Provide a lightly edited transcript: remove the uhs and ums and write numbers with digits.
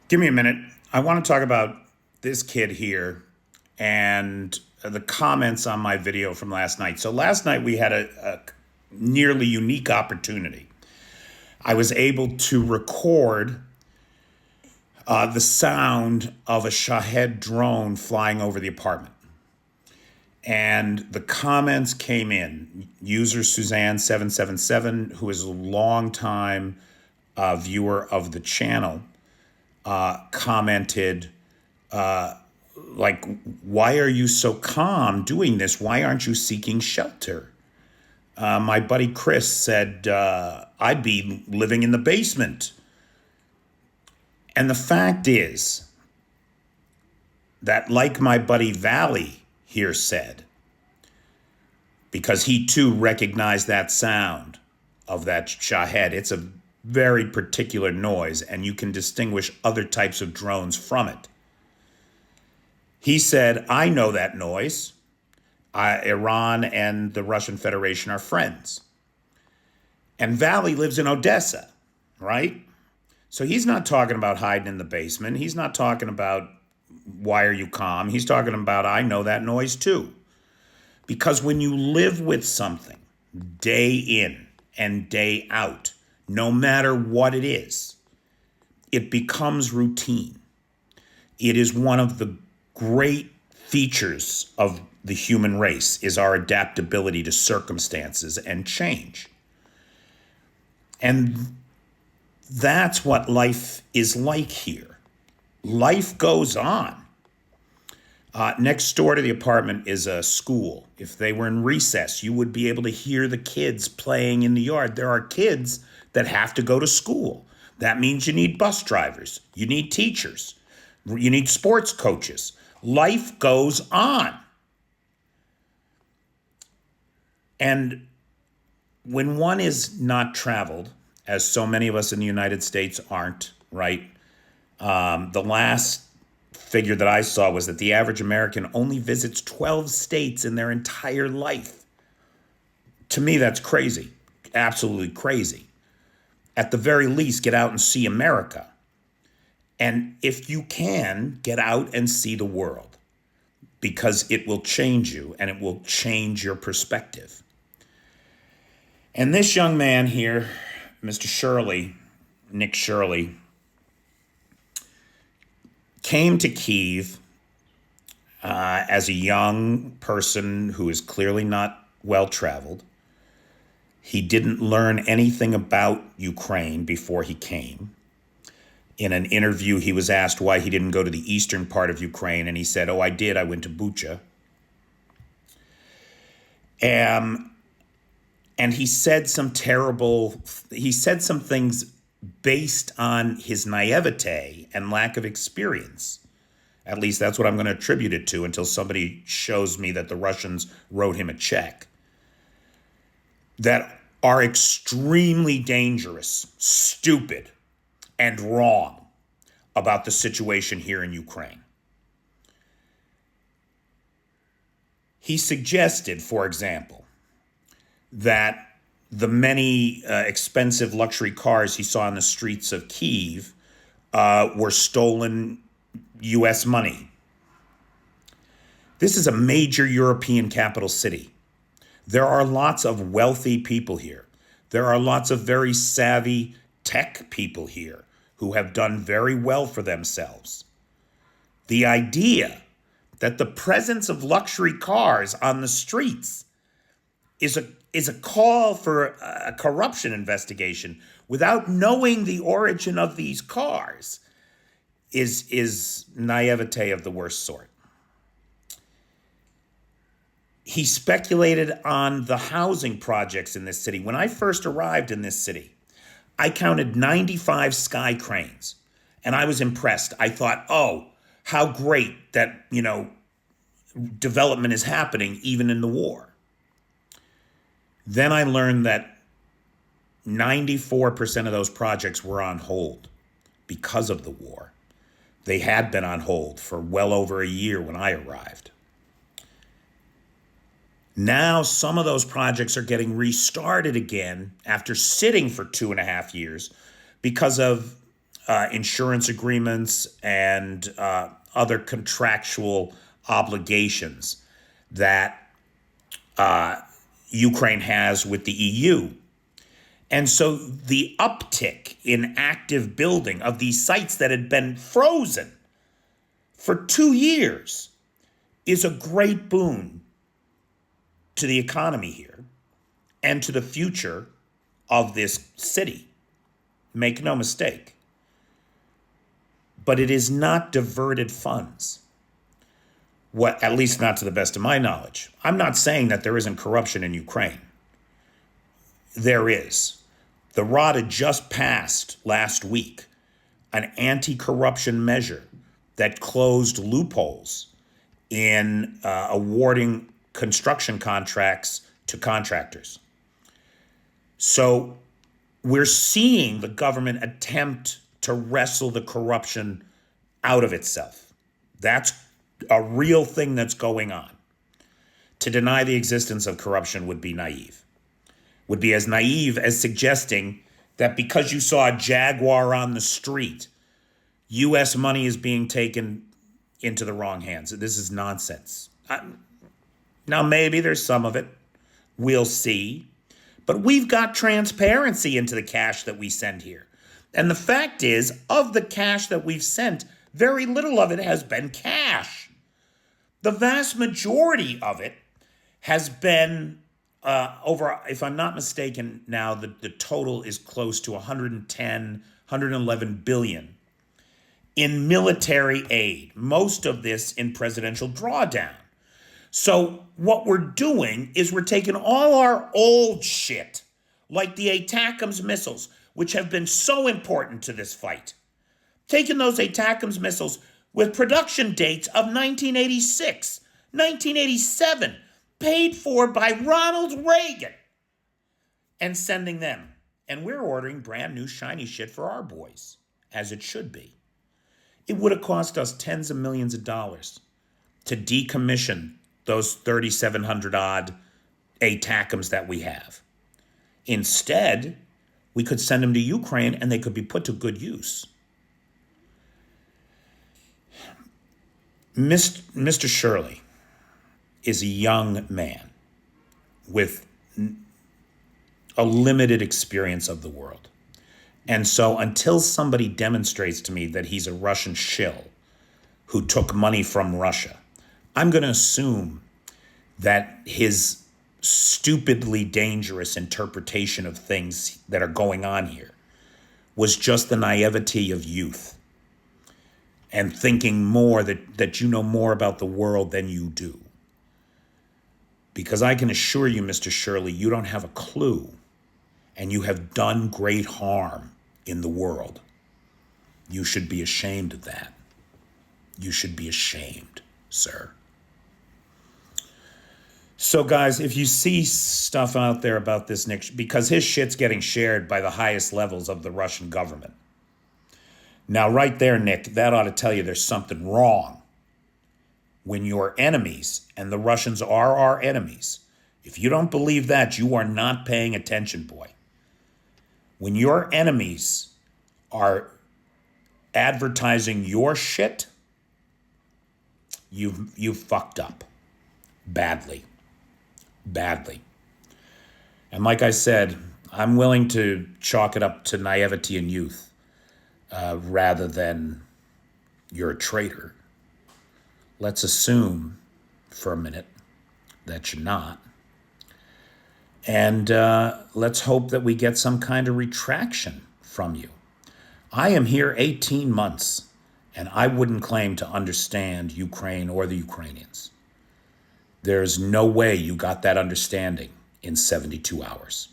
Give me a minute. I want to talk about this kid here and the comments on my video from last night. So, last night we had a nearly unique opportunity. I was able to record the sound of a Shahed drone flying over the apartment. And the comments came in. User Suzanne777, who is a longtime viewer of the channel, commented, like, why are you so calm doing this? Why aren't you seeking shelter? My buddy Chris said, I'd be living in the basement. And the fact is that, like my buddy Valley here said, because he too recognized that sound of that Shahed, it's a very particular noise, and you can distinguish other types of drones from it. He said, I know that noise. Iran and the Russian Federation are friends. And Valley lives in Odessa, right? So he's not talking about hiding in the basement. He's not talking about why are you calm. He's talking about I know that noise too. Because when you live with something day in and day out, no matter what it is, it becomes routine. It is one of the great features of the human race is our adaptability to circumstances and change. And that's what life is like here. Life goes on. Next door to the apartment is a school. If they were in recess, you would be able to hear the kids playing in the yard. There are kids that have to go to school. That means you need bus drivers, you need teachers, you need sports coaches. Life goes on. And when one is not traveled, as so many of us in the United States aren't, right? The last figure that I saw was that the average American only visits 12 states in their entire life. To me, that's crazy. Absolutely crazy. At the very least, get out and see America. And if you can, get out and see the world, because it will change you and it will change your perspective. And this young man here, Mr. Shirley, Nick Shirley, came to Kyiv as a young person who is clearly not well-traveled. He didn't learn anything about Ukraine before he came. In an interview, he was asked why he didn't go to the eastern part of Ukraine, and he said, I did. I went to Bucha. And he said some things based on his naivete and lack of experience. At least that's what I'm going to attribute it to until somebody shows me that the Russians wrote him a check. That are extremely dangerous, stupid, and wrong about the situation here in Ukraine. He suggested, for example, that the many expensive luxury cars he saw on the streets of Kyiv were stolen U.S. money. This is a major European capital city. There are lots of wealthy people here. There are lots of very savvy tech people here who have done very well for themselves. The idea that the presence of luxury cars on the streets is a call for a corruption investigation without knowing the origin of these cars is naivete of the worst sort. He speculated on the housing projects in this city. When I first arrived in this city, I counted 95 sky cranes, and I was impressed. I thought, oh, how great that, development is happening even in the war. Then I learned that 94% of those projects were on hold because of the war. They had been on hold for well over a year when I arrived. Now some of those projects are getting restarted again after sitting for 2.5 years because of insurance agreements and other contractual obligations that Ukraine has with the EU. And so the uptick in active building of these sites that had been frozen for 2 years is a great boon to the economy here and to the future of this city. Make no mistake. But it is not diverted funds. What, at least not to the best of my knowledge. I'm not saying that there isn't corruption in Ukraine. There is. The Rada just passed last week an anti-corruption measure that closed loopholes in awarding construction contracts to contractors. So we're seeing the government attempt to wrestle the corruption out of itself. That's a real thing that's going on. To deny the existence of corruption would be naive. Would be as naive as suggesting that because you saw a Jaguar on the street, U.S. money is being taken into the wrong hands. This is nonsense. Now, maybe there's some of it. We'll see. But we've got transparency into the cash that we send here. And the fact is, of the cash that we've sent, very little of it has been cash. The vast majority of it has been over, if I'm not mistaken now, the total is close to 110, 111 billion in military aid, most of this in presidential drawdown. So what we're doing is we're taking all our old shit, like the ATACMS missiles, which have been so important to this fight, taking those ATACMS missiles with production dates of 1986, 1987, paid for by Ronald Reagan, and sending them. And we're ordering brand new shiny shit for our boys, as it should be. It would have cost us tens of millions of dollars to decommission those 3,700 odd ATACMS that we have. Instead, we could send them to Ukraine and they could be put to good use. Mr. Shirley is a young man with a limited experience of the world. And so until somebody demonstrates to me that he's a Russian shill who took money from Russia, I'm going to assume that his stupidly dangerous interpretation of things that are going on here was just the naivety of youth and thinking more that you know more about the world than you do. Because I can assure you, Mr. Shirley, you don't have a clue, and you have done great harm in the world. You should be ashamed of that. You should be ashamed, sir. So, guys, if you see stuff out there about this Nick, because his shit's getting shared by the highest levels of the Russian government. Now, right there, Nick, that ought to tell you there's something wrong. When your enemies, and the Russians are our enemies, if you don't believe that, you are not paying attention, boy. When your enemies are advertising your shit, you've fucked up badly. Badly. And like I said, I'm willing to chalk it up to naivety and youth rather than you're a traitor. Let's assume for a minute that you're not. And let's hope that we get some kind of retraction from you. I am here 18 months, and I wouldn't claim to understand Ukraine or the Ukrainians. There's no way you got that understanding in 72 hours.